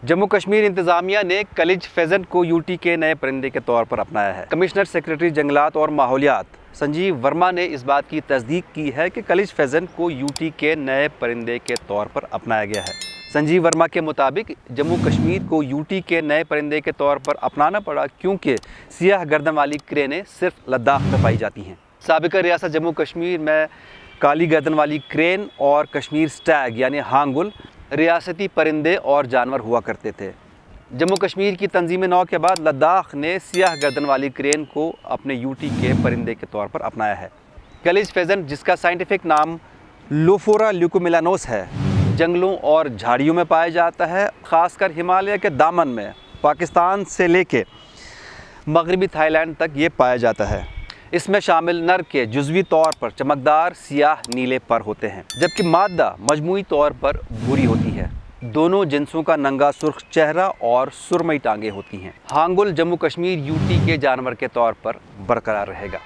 जम्मू कश्मीर इंतज़ामिया ने कलिज फेजेंट को यूटी के नए परिंदे के तौर पर अपनाया है। कमिश्नर सेक्रेटरी जंगलात और माहौलियात संजीव वर्मा ने इस बात की तस्दीक की है कि कलिज फेजेंट को यूटी के नए परिंदे के तौर पर अपनाया गया है। संजीव वर्मा के मुताबिक जम्मू कश्मीर को यूटी के नए परिंदे के तौर पर अपनाना पड़ा क्योंकि सियाह गर्दन वाली क्रेनें सिर्फ लद्दाख में पाई जाती हैं। साबिक़ा रियासत जम्मू कश्मीर में काली गर्दन वाली क्रेन और कश्मीर स्टैग यानी हांगुल रियासती परिंदे और जानवर हुआ करते थे। जम्मू कश्मीर की तंजीम नौ के बाद लद्दाख ने सियाह गर्दन वाली क्रेन को अपने यूटी के परिंदे के तौर पर अपनाया है। कलिज फेजेंट, जिसका साइंटिफिक नाम लोफोरा ल्यूकोमिलानोस है, जंगलों और झाड़ियों में पाया जाता है, ख़ासकर हिमालय के दामन में। पाकिस्तान से लेके मगरबी थाईलैंड तक ये पाया जाता है। इसमें शामिल नर के जुज़वी तौर पर चमकदार सियाह नीले पर होते हैं, जबकि मादा मजमूई तौर पर भूरी होती है। दोनों जिन्सों का नंगा सुर्ख चेहरा और सुरमई टांगें होती हैं। हांगुल जम्मू कश्मीर यूटी के जानवर के तौर पर बरकरार रहेगा।